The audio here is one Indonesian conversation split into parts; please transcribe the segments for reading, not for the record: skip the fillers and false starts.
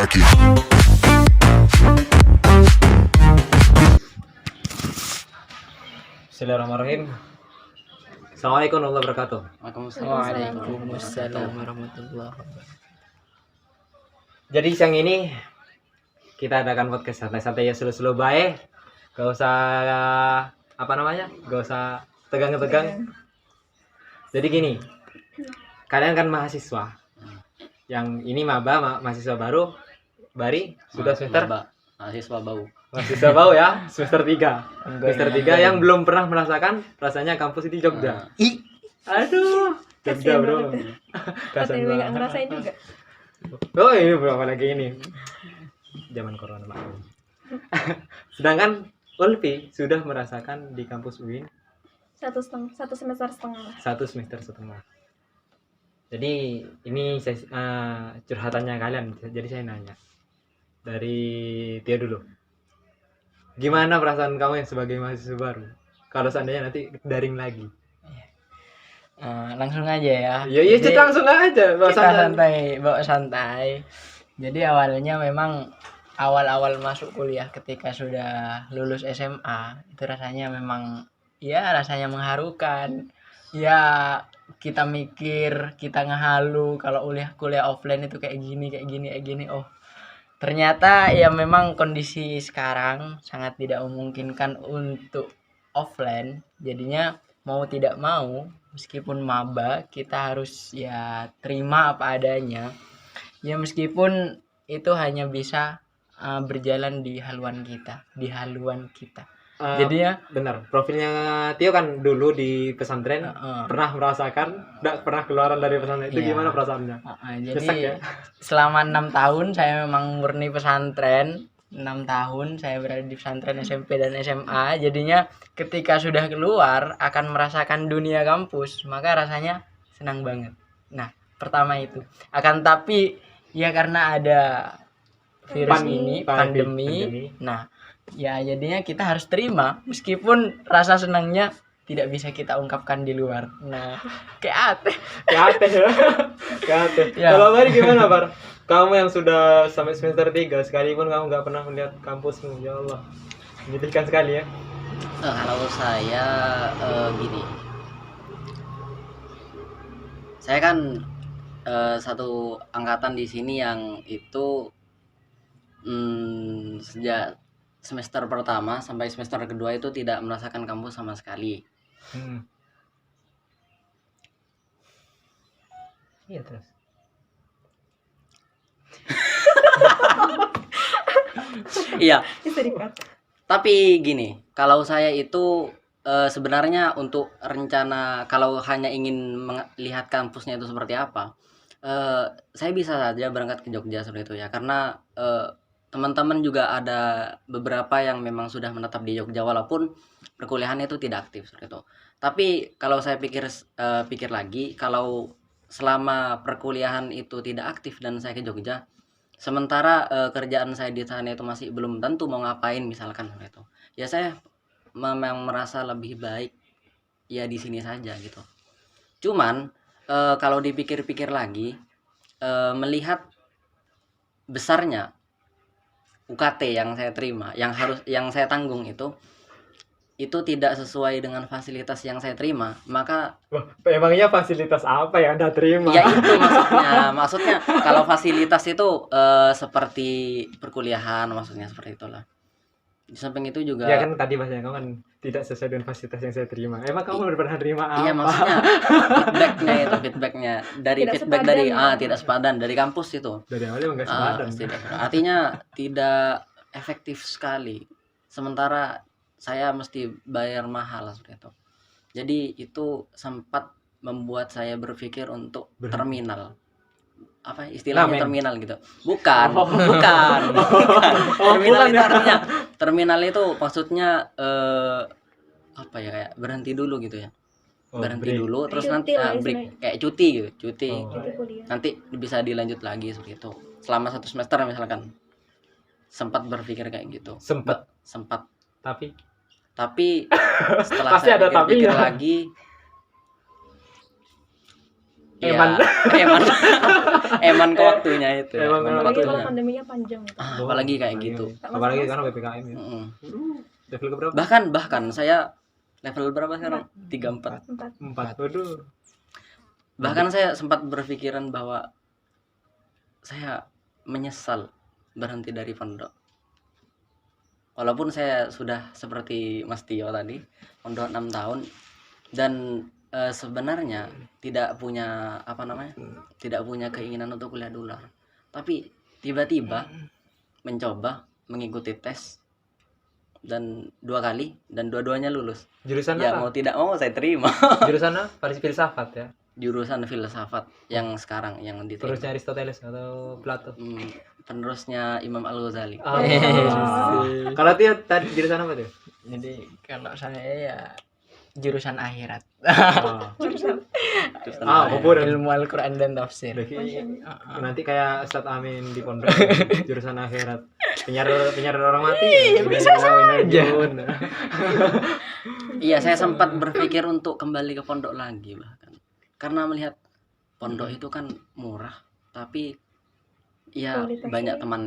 Kaki. Bismillahirrahmanirrahim. Assalamualaikum warahmatullahi wabarakatuh. Waalaikumsalam warahmatullahi wabarakatuh. Jadi siang ini kita adakan podcast santai-santai ya, slow-slow baik. Gak usah gak usah tegang-tegang. Jadi gini, kalian kan mahasiswa. Yang ini mahasiswa baru. Bari sudah semester Mahasiswa bau. mahasiswa baru ya, semester 3. Semester 3 yang belum pernah merasakan rasanya kampus di Jogja. Aduh, Jogja, Bro. OTW nggak ngerasain juga. Oh, ini berapa lagi ini? Zaman corona, Pak. Sedangkan Ulfi sudah merasakan di kampus UIN Satu semester setengah lah. 1 semester setengah. Jadi ini curhatannya kalian. Jadi saya nanya dari Tia dulu. Gimana perasaan kamu yang sebagai mahasiswa baru? Kalau seandainya nanti daring lagi. Langsung aja ya. Iya, Jadi, langsung aja. bawa santai. Jadi awalnya memang awal-awal masuk kuliah ketika sudah lulus SMA itu rasanya memang rasanya mengharukan. Ya kita mikir, kita ngehalu kalau kuliah offline itu kayak gini. Oh, ternyata ya memang kondisi sekarang sangat tidak memungkinkan untuk offline. Jadinya mau tidak mau meskipun maba kita harus ya terima apa adanya. Ya meskipun itu hanya bisa berjalan di haluan kita. Jadi ya benar, profilnya Tio kan dulu di pesantren pernah merasakan, enggak pernah keluaran dari pesantren itu. Iya. Gimana perasaannya? jadi Nyesek ya? selama 6 tahun saya memang murni pesantren. 6 tahun saya berada di pesantren SMP dan SMA. Jadinya ketika sudah keluar akan merasakan dunia kampus, maka rasanya senang banget. Nah, pertama itu. Akan tapi ya karena ada virus ini, pandemi. Nah, ya jadinya kita harus terima meskipun rasa senangnya tidak bisa kita ungkapkan di luar. Nah, kayak ate. Kayak Ya. Kalau Bari gimana, Bar? Kamu yang sudah sampai semester 3 sekalipun kamu nggak pernah melihat kampusmu. Ya Allah, menyedihkan sekali ya. Kalau saya gini, saya kan satu angkatan di sini yang itu sejak semester pertama sampai semester kedua itu tidak merasakan kampus sama sekali. Iya terus. Iya, Bisa dikat. tapi gini, kalau saya itu sebenarnya untuk rencana kalau hanya ingin melihat kampusnya itu seperti apa, saya bisa saja berangkat ke Jogja seperti itu ya, karena teman-teman juga ada beberapa yang memang sudah menetap di Jogja walaupun perkuliahannya itu tidak aktif seperti itu. Tapi kalau saya pikir lagi, kalau selama perkuliahan itu tidak aktif dan saya ke Jogja, sementara kerjaan saya di sana itu masih belum tentu mau ngapain misalkan seperti itu, ya saya memang merasa lebih baik ya di sini saja gitu. Cuman kalau dipikir-pikir lagi, melihat besarnya UKT yang saya terima, yang saya tanggung itu tidak sesuai dengan fasilitas yang saya terima, maka Wah, emangnya fasilitas apa yang Anda terima? ya itu maksudnya kalau fasilitas itu seperti perkuliahan, maksudnya seperti itulah. Di samping itu juga Ya kan tadi bahasanya kamu kan tidak sesuai dengan fasilitas yang saya terima. Emang kamu pernah terima apa? iya, maksudnya feedbacknya dari Tidak feedback sepadan. dari tidak sepadan dari kampus itu. Dari awalnya emang nggak sepadan. Artinya tidak efektif sekali. Sementara saya mesti bayar mahal seperti itu. Jadi itu sempat membuat saya berpikir untuk terminal. Apa istilahnya Lamen. terminal gitu? Bukan. bukan Terminal itu ya. artinya terminal itu maksudnya apa ya, kayak berhenti dulu gitu ya. Berhenti break. dulu terus Cuti nanti lah break, istilahnya. kayak cuti gitu, cuti. Oh. Itu kuliah. Nanti bisa dilanjut lagi seperti itu. Selama 1 semester misalkan. Sempat berpikir kayak gitu. Sempat. Tapi setelah Pasti saya ada pikir-pikir tapinya. lagi, Eman. Eman. Eman ke waktunya itu. Emang Eman ke Apalagi kalau waktunya. pandeminya panjang gitu. Apalagi kayak gitu. Apalagi karena PPKM ya. Mm-mm. Level ke berapa? Bahkan saya level berapa sekarang? 34. 4. 4. Waduh. Bahkan saya sempat berpikiran bahwa saya menyesal berhenti dari pondok. Walaupun saya sudah seperti Mas Tio tadi, pondok 6 tahun dan sebenarnya tidak punya tidak punya keinginan untuk kuliah dulu. Tapi tiba-tiba mencoba mengikuti tes dan 2 kali dan dua-duanya lulus. Jurusan Ya apa? mau tidak mau saya terima. Jurusan apa? Filsafat ya. Jurusan filsafat yang sekarang yang diterima. Terusnya Aristoteles atau Plato. Penerusnya Imam Al-Ghazali. Oh. Kalau dia tadi jurusan apa tuh? Jadi kalau saya ya jurusan akhirat. Jurusan Kubur. Ilmu Al-Qur'an dan tafsir. Nanti kayak Ustadz Amin di pondok jurusan akhirat. Penyiar orang mati. Bisa saja. Iya, saya sempat berpikir untuk kembali ke pondok lagi bahkan. Karena melihat pondok itu kan murah, tapi ya Kualitasnya. banyak teman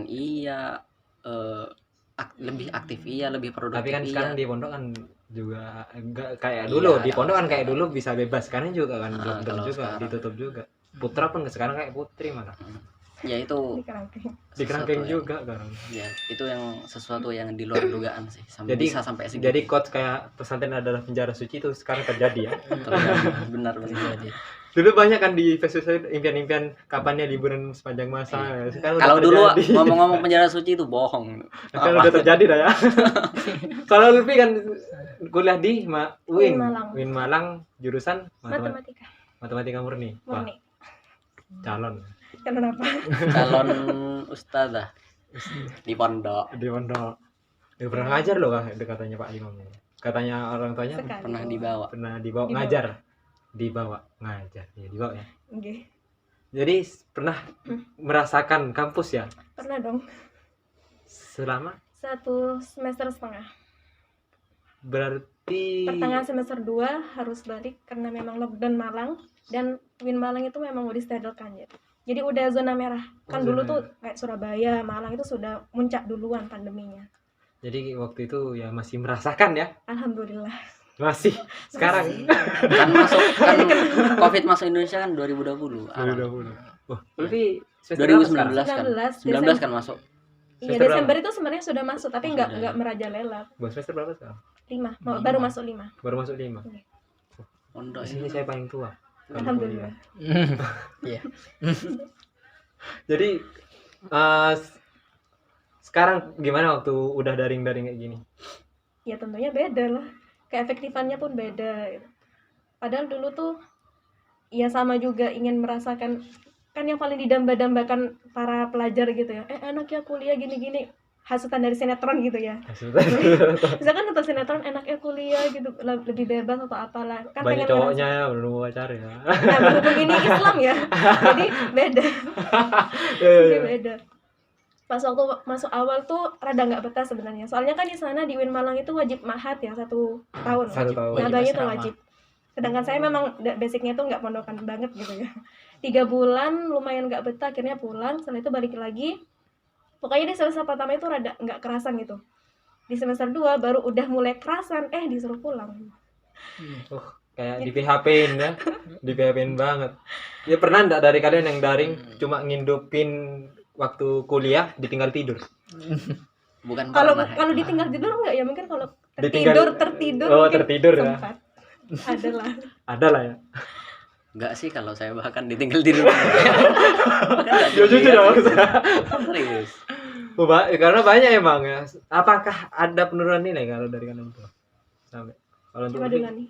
lebih aktif lebih produktif. Tapi kan iya. sekarang di pondok kan juga enggak kayak dulu. Iya, Di pondok kan kalau kayak sekarang. dulu bisa bebas. Sekarang juga kan lockdown kalau juga, sekarang. ditutup juga. Putra pun sekarang kayak putri malah. Ya itu Di kerangkeng. Di kerangkeng sesuatu juga kan. ya itu yang sesuatu yang di luar dugaan sih. Jadi Bisa sampai segitu. Jadi quotes kayak pesantren adalah penjara suci itu sekarang terjadi ya. benar. Dulu banyak kan di Facebook impian-impian kapannya liburan sepanjang masa. Sekarang Kalau udah dulu terjadi. ngomong-ngomong penjara suci itu bohong. Sekarang udah terjadi dah ya. Kalau Lutfi kan kuliah di Win Malang. Win Malang jurusan Matematika. matematika murni. Wah, Murni. calon Kenapa? Calon ustazah di pondok. di pondok. Dia pernah ngajar loh kah katanya Pak Imam. Katanya orang tuanya Sekali. Pernah dibawa. dibawa ngajar. Dibawa ngajar. Ya, dibawa ya. Oke. Jadi pernah merasakan kampus ya Pernah dong. selama 1 semester setengah. berarti Pertengahan semester 2 harus balik karena memang lockdown Malang dan Win Malang itu memang udah disetelkan ya. Jadi udah zona merah. Kan Oh, dulu zona tuh kayak Surabaya, Malang itu sudah muncak duluan pandeminya. Jadi waktu itu ya masih merasakan ya. Alhamdulillah. Masih sekarang. Kan Covid masuk Indonesia kan 2020. 2020. Wah, berarti 2019 kan. 19 kan masuk. Iya, Semester Desember itu sebenarnya sudah masuk tapi Sudah, nggak merajalela. Buat semester berapa sekarang? 5, baru masuk 5. Baru masuk 5. Pondok Di sini ini. saya paling tua. kalau Alhamdulillah. Iya. kuliah. Jadi sekarang gimana waktu udah daring-daring kayak gini? Ya tentunya beda lah. Keefektifannya pun beda gitu. Padahal dulu tuh ya sama juga ingin merasakan, kan yang paling didamba-dambakan para pelajar gitu ya. Enaknya kuliah gini-gini, hasutan dari sinetron gitu ya. Misalkan nonton sinetron enaknya kuliah gitu, lebih bebas atau apalah. Kan Banyak pengen cowoknya ya belum pacar ya. Nah, berhubung ini Islam ya. Jadi beda. Jadi beda. Pas waktu masuk awal tuh rada nggak betah sebenarnya. Soalnya kan di sana di Win Malang itu wajib mahat ya 1 tahun. 1 tahun. Nyatanya itu asrama. wajib. Sedangkan saya memang basicnya tuh nggak pondokan banget gitu ya. 3 bulan lumayan nggak betah, akhirnya pulang. Setelah itu balik lagi. Pokoknya di semester pertama itu rada nggak kerasan gitu. Di semester 2 baru udah mulai kerasan, disuruh pulang. Kayak di PHP-in ya. Di PHP-in banget. Ya pernah enggak dari kalian yang daring cuma ngindupin waktu kuliah ditinggal tidur? Bukan Kalau pernah, kalau ya. ditinggal tidur enggak ya, mungkin kalau Ditinggal- tertidur Oh, mungkin tertidur ya. sempat. Adalah. Ada lah ya. Enggak sih kalau saya bahkan ditinggal tidur. Ya jujur dong. Serius. Karena banyak emang ya. Apakah ada penurunan nilai kalau dari kalian tuh? Sampai kalau untuk Coba Lutfi? dulu nih.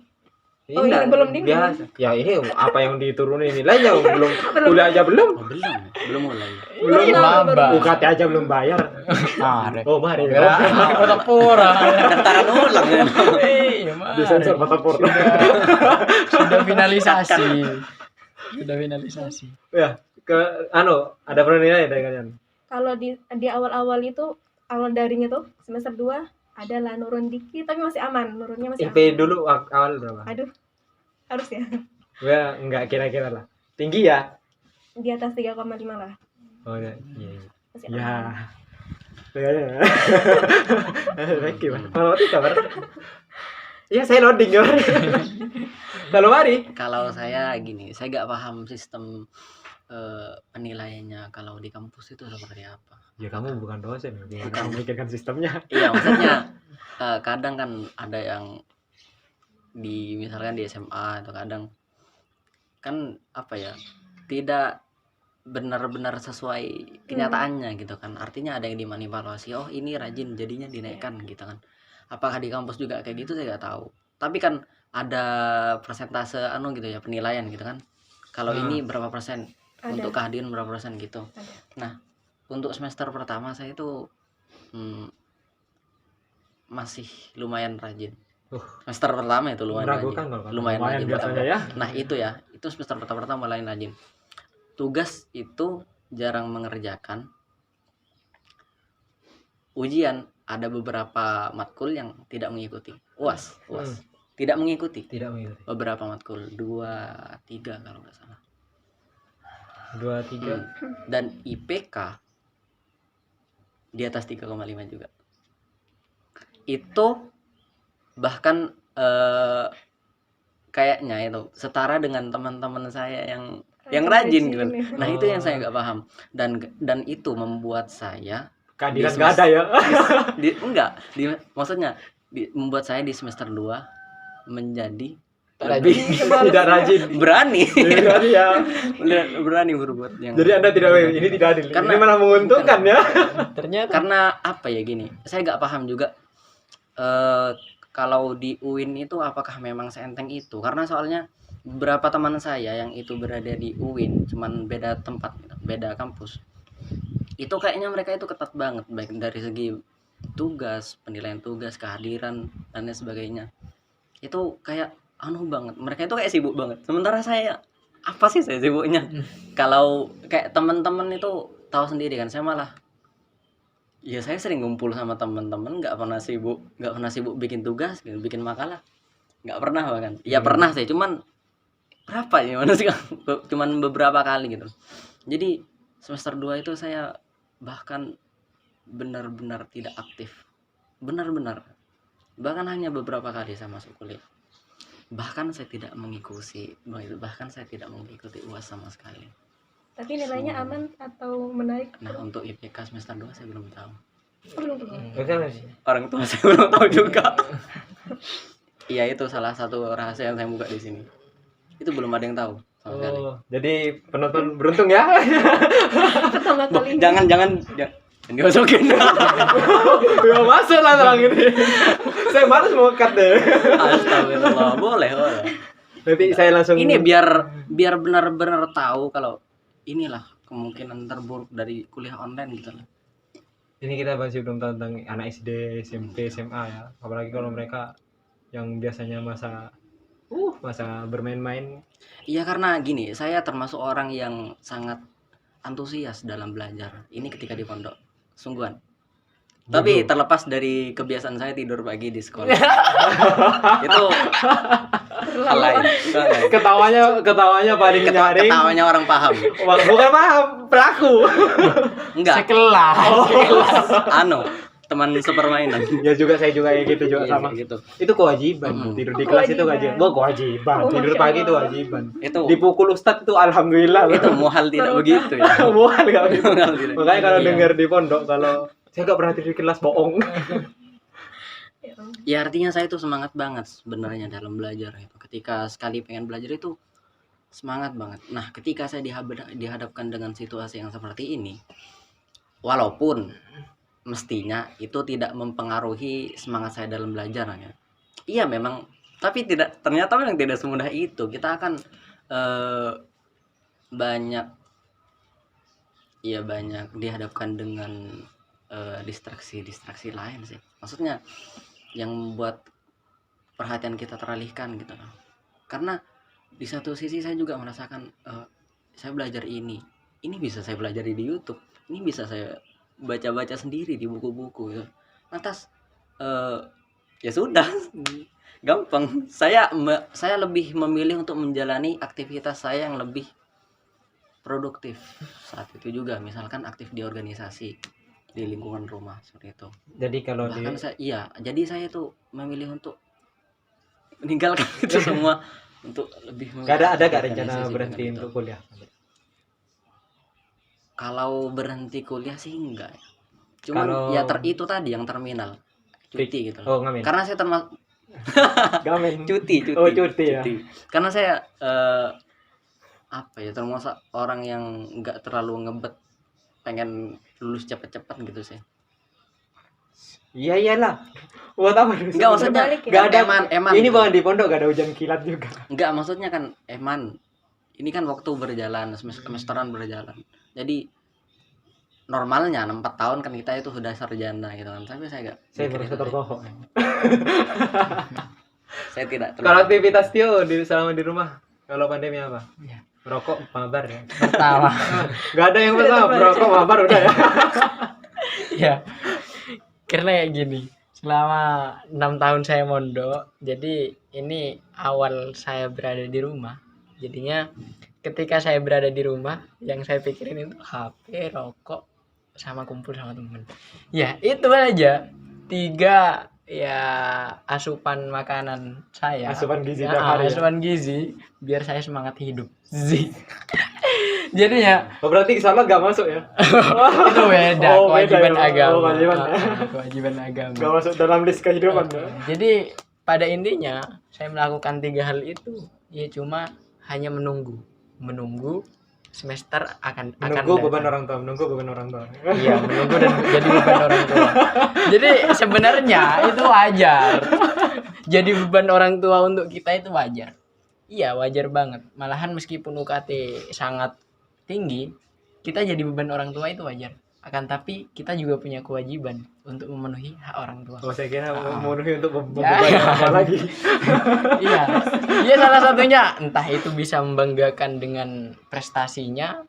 Ini Oh, ini enggak, belum nih. biasa. Ya ini apa yang diturunin nilainya belum kuliah aja belum. Oh, belum mulai. Belum Maba. UKT aja belum bayar. Mare. Oh, mari. Kota Pura. Daftaran ulang ya. Iya, mare. Disensor mata por. Sudah finalisasi. Sudah finalisasi. Ya, ada penurunan nilai dari kalian. Kalau di awal-awal itu, awal daring itu semester 2 adalah nurun dikit tapi masih aman, nurunnya masih IP aman. dulu awal berapa? Aduh. Harus ya. Ya, enggak kira-kira lah. Tinggi ya? Di atas 3,5 lah. Oh iya. Iya. Masih Ya. aman. Oke, Mas. Kalau itu kabar. Ya, saya loading ya. Kalau mari. Kalau saya gini, saya nggak paham sistem penilaiannya kalau di kampus itu seperti apa. Ya kamu bukan dosen, gimana kamu memikirkan sistemnya? Iya, maksudnya kadang kan ada yang misalkan di SMA atau kadang kan apa ya, tidak benar-benar sesuai kenyataannya gitu kan. Artinya ada yang dimanipulasi, oh ini rajin jadinya dinaikkan gitu kan. Apakah di kampus juga kayak gitu saya nggak tahu. Tapi kan ada persentase gitu ya, penilaian gitu kan. Kalau ini berapa persen, Ada. untuk kehadiran berapa persen gitu. Ada. Nah, untuk semester pertama saya itu masih lumayan rajin. Semester pertama itu lumayan Meragukan rajin. kalau kata Lumayan rajin biasanya ya. Nah, itu semester pertama lumayan rajin. Tugas itu jarang mengerjakan. Ujian ada beberapa matkul yang tidak mengikuti. UAS. Tidak mengikuti. Tidak mengikuti. Beberapa matkul, 2, 3 kalau nggak salah. 2, 3. Dan IPK di atas 3,5 juga. Itu bahkan kayaknya itu setara dengan teman-teman saya yang rajin gitu. Nah, itu yang saya nggak paham. Dan itu membuat saya Keadilan nggak ada ya? maksudnya membuat saya di semester 2 menjadi Lebih tidak rajin. berani ya. berani berbuat yang Jadi Anda tidak, ini tidak adil. Karena- Ini malah menguntungkan ya. Ternyata karena apa ya, gini, saya nggak paham juga kalau di UIN itu apakah memang seenteng itu, karena soalnya beberapa teman saya yang itu berada di UIN, cuman beda tempat, beda kampus, itu kayaknya mereka itu ketat banget, baik dari segi tugas, penilaian tugas, kehadiran, dan lain sebagainya. Itu kayak banget, mereka itu kayak sibuk banget, sementara saya apa sih saya sibuknya? Kalau kayak teman-teman itu tahu sendiri kan, saya malah ya saya sering ngumpul sama teman-teman, nggak pernah sibuk bikin tugas, bikin makalah, nggak pernah bahkan. Ya pernah sih, cuman berapa ya, mana sih, cuman beberapa kali gitu. Jadi semester 2 itu saya bahkan benar-benar tidak aktif, benar-benar, bahkan hanya beberapa kali saya masuk kuliah. Bahkan saya tidak mengikuti UAS sama sekali. Tapi nilainya aman atau menaik? Nah, untuk IPK semester 2 saya belum tahu. Belum. Orang tua saya belum tahu juga. Iya, itu salah satu rahasia yang saya buka di sini. Itu belum ada yang tahu sama sekali. Oh, jadi penonton beruntung ya. Pertama kali. Jangan dimasukin. Ya masuk lah orang ini. Saya malas mau cut deh. Astagfirullah, boleh. Nanti saya langsung. Ini biar benar-benar tahu kalau inilah kemungkinan terburuk dari kuliah online gitu loh. Ini kita masih belum tahu tentang anak SD, SMP, SMA ya. Apalagi kalau mereka yang biasanya masa bermain-main. Iya, karena gini, saya termasuk orang yang sangat antusias dalam belajar. Ini ketika di pondok, sungguhan. Tapi terlepas dari kebiasaan saya tidur pagi di sekolah, itu hal lain. Ketawanya paling nyaring. Ketawanya orang paham. Bukan paham, pelaku. Enggak. sekelas. Teman sepermainan. Ya juga saya juga kayak gitu juga Iya, sama. gitu. Itu kewajiban. Tidur di kelas itu Kewajiban. kewajiban. Oh, Tidur Masya pagi itu Allah. kewajiban. Itu Dipukul ustadz itu alhamdulillah. itu muhal tidak begitu ya. Mual nggak begitu. Muhal tidak. Makanya kalau Iya. dengar di pondok, kalau saya nggak pernah tidur di kelas, bohong. Ya, artinya saya itu semangat banget sebenarnya dalam belajar itu. Ketika sekali pengen belajar itu semangat banget. Nah, ketika saya dihadapkan dengan situasi yang seperti ini, walaupun mestinya itu tidak mempengaruhi semangat saya dalam belajar ya. Iya memang, tapi ternyata memang tidak semudah itu. Kita akan banyak dihadapkan dengan distraksi lain sih. Maksudnya yang membuat perhatian kita teralihkan gitu loh. Karena di satu sisi saya juga merasakan saya belajar ini bisa saya pelajari di YouTube, ini bisa saya baca-baca sendiri di buku-buku gitu. Lantas ya sudah, gampang. Saya lebih memilih untuk menjalani aktivitas saya yang lebih produktif saat itu juga, misalkan aktif di organisasi di lingkungan rumah seperti itu. Jadi kalau di Bahkan jadi saya tuh memilih untuk meninggalkan itu semua untuk lebih ada gak organisasi rencana dengan berhenti itu. untuk kuliah? Kalau berhenti kuliah sih enggak ya. Cuman Kalau- ya itu tadi yang terminal cuti gitu loh. Oh, ngamen. Karena saya termasuk Ngamen. cuti. Oh, cuti ya. Karena saya termasuk orang yang enggak terlalu ngebet pengen lulus cepet-cepet gitu sih. Iya iyalah. Buat apa? Enggak, maksudnya Terbalik ya? Gak ada eman Ini gitu. banget di pondok gak ada hujan kilat juga. Enggak, maksudnya kan ini kan waktu berjalan, semesteran berjalan. Jadi normalnya 4 tahun kan kita itu sudah sarjana gitu kan. Tapi saya enggak. Saya merasa tertohok. Saya tidak Kalau aktivitas Tio selama di rumah kalau pandemi apa? Ya. Merokok, mabar ya. Pertama. Gak ada yang pertama, merokok, mabar udah ya. Ya. Karena kayak gini, selama 6 tahun saya mondok, jadi ini awal saya berada di rumah. Jadinya ketika saya berada di rumah, yang saya pikirin itu HP, rokok, sama kumpul sama temen. Ya, itu aja. 3 ya asupan makanan saya. Asupan gizi Ya, tiap hari ya? asupan gizi biar saya semangat hidup. Jadi ya Oh, berarti salat gak masuk ya? itu beda, Oh, beda kewajiban ya. agama. Oh, kewajiban. Kewajiban agama. Gak masuk dalam list kehidupan ya? Jadi pada intinya saya melakukan 3 hal itu ya cuma hanya menunggu semester akan Menunggu beban datang. orang tua, menunggu beban orang tua. Iya, menunggu dan jadi beban orang tua. Jadi sebenarnya itu wajar. Jadi beban orang tua untuk kita itu wajar. Iya, wajar banget. Malahan meskipun UKT sangat tinggi, kita jadi beban orang tua itu wajar. Akan tapi kita juga punya kewajiban untuk memenuhi hak orang tua. Oh, saya kira Ah. memenuhi untuk Ya. beban apa lagi. Iya. Iya, salah satunya entah itu bisa membanggakan dengan prestasinya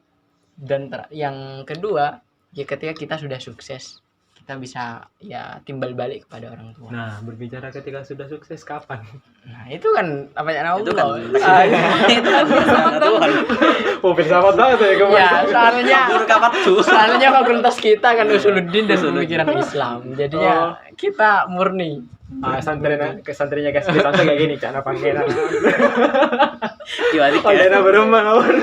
dan yang kedua ya ketika kita sudah sukses kita bisa ya timbal balik kepada orang tua. Nah, berbicara ketika sudah sukses kapan? Nah, itu kan apa ya itu kan Ah, itu kan bersama Tuhan. Oh, filsafat banget ya kemarin. ya, soalnya Berkapat tuh. soalnya fakultas kita kan usuluddin dan pemikiran Islam. Jadinya kita murni. Santrinya guys, santai kayak gini, cara pangeran. Dibalik ya. Pangeran berembang awal.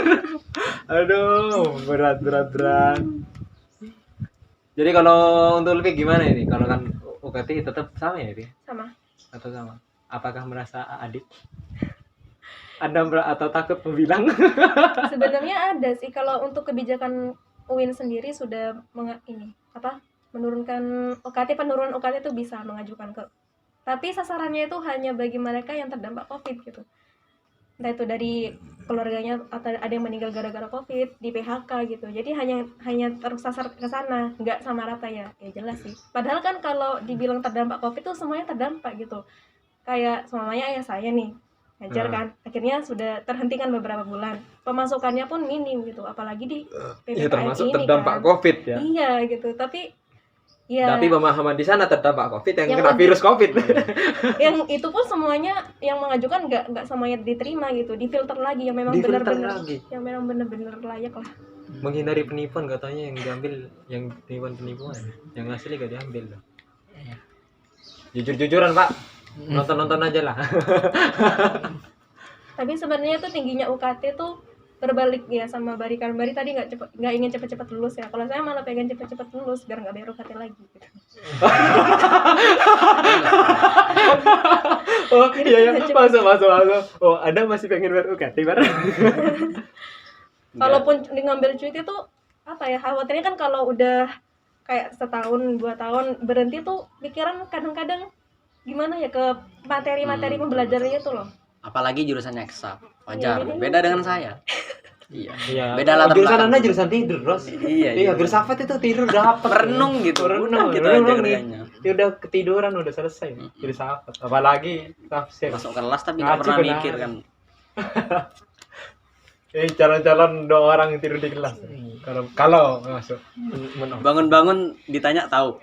Aduh, berat. Jadi kalau untuk lebih gimana ini? Kalau kan UKT tetap sama ya, Ri? Sama. Atau sama? Apakah merasa adik? Atau takut bilang? Sebenarnya ada sih kalau untuk kebijakan UIN sendiri sudah menurunkan UKT, penurunan UKT itu bisa mengajukan ke. Tapi sasarannya itu hanya bagi mereka yang terdampak Covid gitu. Entah itu dari keluarganya atau ada yang meninggal gara-gara Covid, di PHK gitu. Jadi hanya tersasar ke sana, nggak sama rata ya. Ya jelas sih. Padahal kan kalau dibilang terdampak Covid itu semuanya terdampak gitu. Kayak semuanya ayah saya nih ngajar kan, akhirnya sudah terhentikan beberapa bulan, pemasukannya pun minim gitu, apalagi di Iya, PPKM termasuk ini terdampak kan. Covid ya. Iya gitu, tapi ya Tapi pemahaman di sana terdampak Covid yang Yang kena lebih- virus Covid. yang itu pun semuanya yang mengajukan nggak semuanya diterima gitu, difilter lagi yang memang Difilter benar-benar lagi. yang memang benar-benar layak lah. Menghindari penipuan katanya yang diambil, yang penipuan yang asli gak diambil loh. Iya. Jujur-jujuran Pak, nonton aja lah. Tapi sebenarnya tuh tingginya UKT tuh berbalik ya sama Bari tadi nggak ingin cepet-cepet lulus ya. Kalau saya malah pengen cepet-cepet lulus biar nggak bayar UKT lagi gitu. Oh iya Cepet. masuk. Oh Anda masih pengen UKT bareng? Kalaupun ngambil cuti tuh apa ya, khawatirnya kan kalau udah kayak setahun 2 tahun berhenti tuh pikiran kadang-kadang gimana ya ke materi-materi pembelajarannya tuh loh. Apalagi jurusannya eksak. Wajar. Iya, Beda dengan saya. Iya. Iya. Beda latar Jurusan belakang. Anda jurusan tidur, Ros. Iya, Iya, filsafat itu tidur dapat. Merenung gitu. Renung Udah gitu aja nih. kerjanya. Ya udah ketiduran udah selesai. Filsafat. Apalagi tafsir. Masuk kelas tapi Ngaji nggak pernah benar. mikir kan. Calon-calon 2 orang yang tidur di kelas. Kalau masuk. Bangun-bangun ditanya tahu.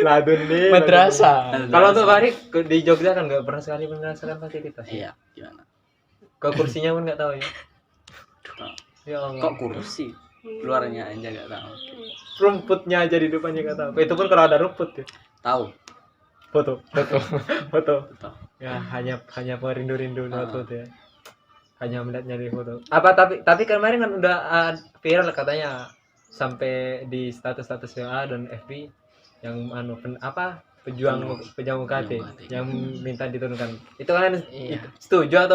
Ladun nih. Madrasah. Kalau untuk Farid di Jogja kan nggak pernah sekali merasakan fasilitas. Iya, gimana? Ke kursinya pun nggak tahu ya. Ya Allah. Kok kursi? Luarnya aja nggak tahu. Rumputnya aja di depannya nggak tahu. Itu pun kalau ada rumput ya. Tahu. Foto. Betul. Ya hanya perindu-rindu Ah. foto ya. Hanya melihatnya di foto. Apa tapi kemarin kan udah viral katanya sampai di status-status WA dan FB yang pejuang UKT yang minta diturunkan. Itu kalian Iya. setuju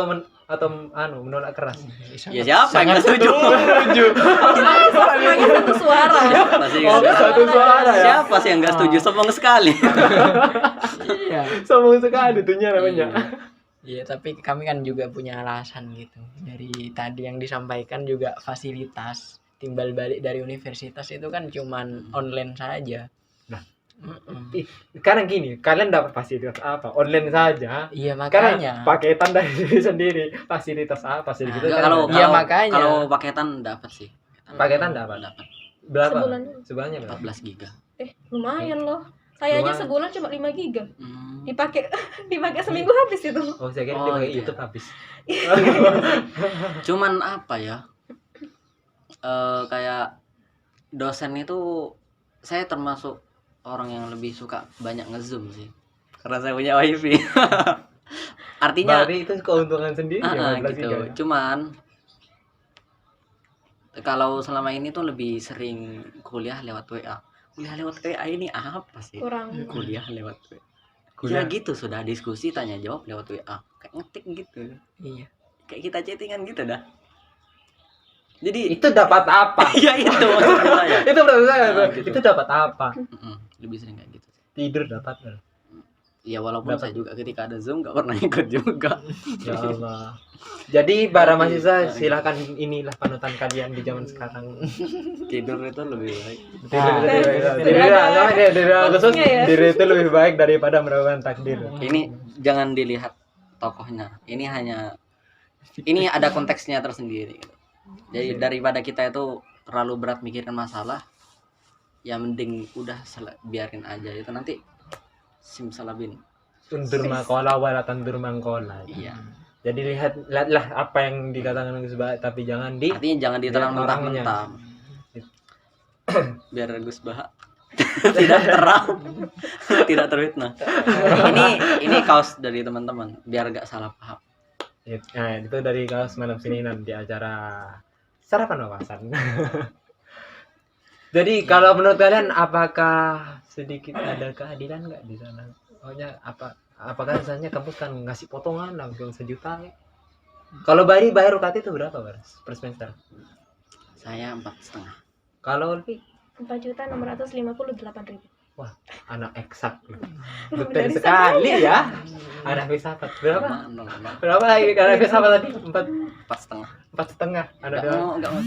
atau menolak keras? Ya siapa yang nggak setuju? Semuanya satu suara. Siapa sih yang Oh, nggak- satu suara ya. Siapa sih yang nggak setuju? Sombong sekali. Iya. Sombong sekali tuhnya namanya. Iya, tapi kami kan juga punya alasan gitu. Dari tadi yang disampaikan juga fasilitas timbal balik dari universitas itu kan cuman online saja. Nah. Mm-mm. Sekarang gini, kalian dapat fasilitas apa? Online saja. Iya Karena makanya. paketan dari diri sendiri. Fasilitas apa sih gitu Nah, kan? kalau Iya, kalau- makanya. kalau paketan dapat sih. Paketan dapat. Dapat Berapa? Sebulannya? Sebulannya berapa? 14 giga. Lumayan loh. Saya aja Lumayan. sebulan cuma 5 giga. Hmm. Dipakai seminggu habis itu. Oh, saya kira Oh, dia pakai iya. YouTube habis. Cuman apa ya? Kayak dosen itu saya termasuk orang yang lebih suka banyak nge-zoom sih. Karena saya punya wifi. Artinya Berarti itu keuntungan sendiri ya, 14 gitu. giga ya? Cuman kalau selama ini tuh lebih sering kuliah lewat WA. Kuliah lewat WA ini apa sih? Kurang. Kuliah lewat WA. Kuliah. Ya gitu, sudah diskusi tanya jawab lewat WA. Kayak ngetik gitu. Iya. Kayak kita chattingan gitu dah. Jadi Itu dapat apa? ya itu maksudnya saya. Itu menurut saya. Ah, gitu. Itu dapat apa? Lebih sering kayak gitu. Tidur dapat. Bro. Ya walaupun Dapat. saya juga ketika ada Zoom gak pernah ikut juga. Ya Allah. Jadi para mahasiswa silakan inilah panutan kalian di zaman sekarang. Tidur itu lebih baik. Bagusnya ya. Diri itu lebih baik daripada meragukan takdir. Ini jangan dilihat tokohnya. Ini ada konteksnya tersendiri. Jadi daripada kita itu terlalu berat mikirin masalah, ya mending udah biarin aja itu nanti simsalabim. Tundur makola wala tandur mangkola. Iya. Jadi lihatlah apa yang dikatakan Gus Bah, tapi jangan di Artinya jangan ditelan Lihat orangnya. mentah-mentah. Biar Gus Bah tidak terang, tidak terfitnah. Ini kaos dari teman-teman, biar gak salah paham. Nah, itu dari kaos malam sininan di acara sarapan wawasan. Jadi kalau menurut kalian apakah sedikit ada keadilan nggak di sana? Pokoknya apakah misalnya kampus kan ngasih potongan langsung 1 juta ya? Kalau bayar UKT itu berapa Baras per semester? Saya 4,5. Kalau 4.658.000. wah anak eksak loh. Betul Dari sekali ya. Anak filsafat berapa? Berapa lagi anak filsafat tadi? 4,5. 4,5. Anak Enggak mau.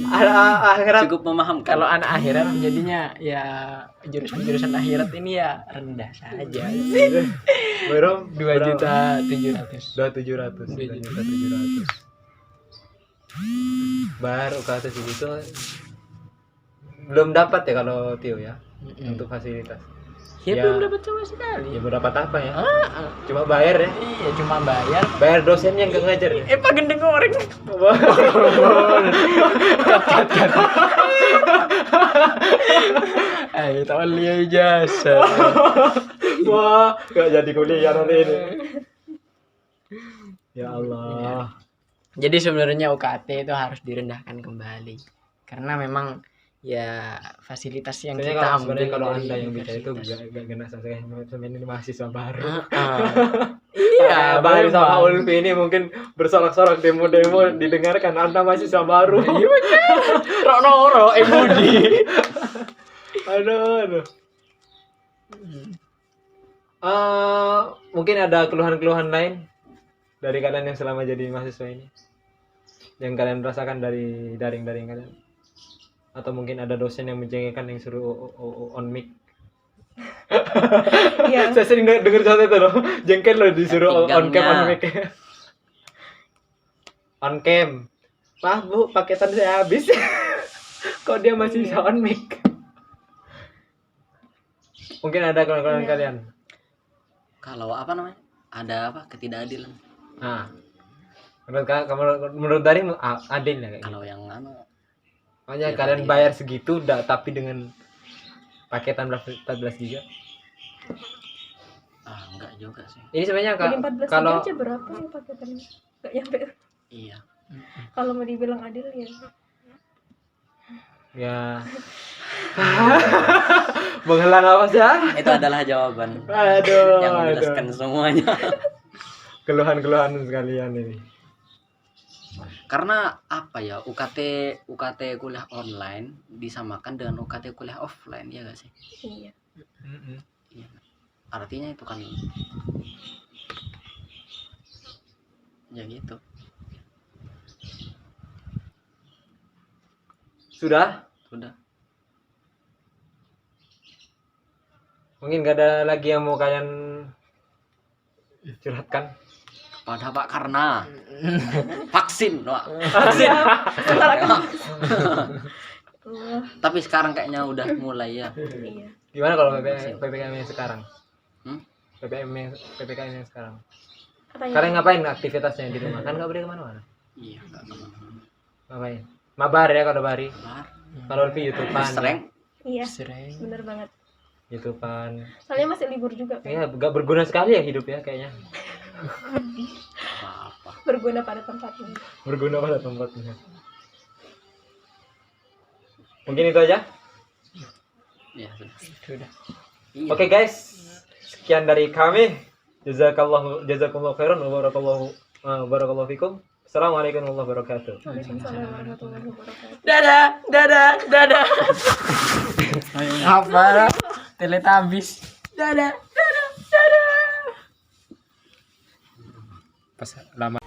akhirat. Cukup memahamkan. Kalau anak akhirat jadinya ya jurusan akhirat ini ya rendah saja. Baru 2.700.000. 2.700. 2.700. Baru UKT segitu belum dapat ya kalau Tio ya untuk fasilitas. Ya, Ya. belum dapat sama sekali. Ya mau dapat apa ya? Ah, Cuma bayar ya. iya cuma bayar. Bayar dosennya yang gak ngajar ya. Pak gendeng orang. Ayo tahun lihat jasa. Wah, gak jadi kuliah nanti ini. Ya Allah. Jadi sebenarnya UKT itu harus direndahkan kembali. Karena memang ya fasilitas yang Sebenarnya kita kalau ambil sebenarnya kalau dari Anda yang bicara itu universitas. gak kena saya ini mahasiswa baru. Iya, Bang sama memang. Ulfi ini mungkin bersorak-sorak demo-demo didengarkan Anda mahasiswa baru. Rok Emudi. Aduh. Mungkin ada keluhan-keluhan lain dari kalian yang selama jadi mahasiswa ini yang kalian rasakan dari daring kalian, atau mungkin ada dosen yang mencengengkan yang suruh on mic. Iya. Saya sering dengar contoh itu loh, jengkel loh disuruh on cam on mic. On cam, maaf bu, paketan saya habis. Kok dia masih bisa on mic? Mungkin ada keluhan-keluhan Iya. kalian. Kalau apa namanya? Ada apa? Ketidakadilan. Nah, menurut dari adil ya kayak gitu. Kalau yang anu Makanya Ya, kalian tadi. bayar segitu tapi dengan paketan 14 giga. enggak juga sih. Ini sebenarnya Jadi 14 kalau aja berapa ya paketannya? Nggak nyampe. Iya. Kalau mau dibilang adil ya. ya menghela nafas ya. Itu adalah jawaban Aduh, yang menjelaskan semuanya. keluhan-keluhan sekalian ini. Karena apa ya, UKT kuliah online disamakan dengan UKT kuliah offline, ya gak sih? Iya. Iya. Artinya itu kan ya gitu. Sudah? Udah. Mungkin gak ada lagi yang mau kalian curhatkan? Pada Pak Karna vaksin, Pak. Sebentar lagi. Tapi sekarang kayaknya udah mulai ya. Iya. Gimana kalau PPKM yang sekarang? Hmm? PPKM yang sekarang. Apanya? Kalian ngapain aktivitasnya di rumah? Kan nggak boleh kemana-mana. Iya, nggak kemana-mana. Ngapain? Mabar ya kalau Bari. Bar, Kalau Ulfi YouTubean. sering. Iya. Sering. Bener banget. YouTubean. Soalnya masih libur juga kan. Iya, gak berguna sekali ya hidup ya kayaknya. Apa? Berguna pada tempatnya. Berguna pada tempatnya. Mungkin itu aja. Ya sudah. Sudah. Iya. Oke guys, sekian dari kami. Jazakumullah khairan wa barakallahu fikum. Assalamualaikum warahmatullahi wabarakatuh. Waalaikumsalam warahmatullahi wabarakatuh. Dadah. Apa? Teletubbies. Dadah. Pas lama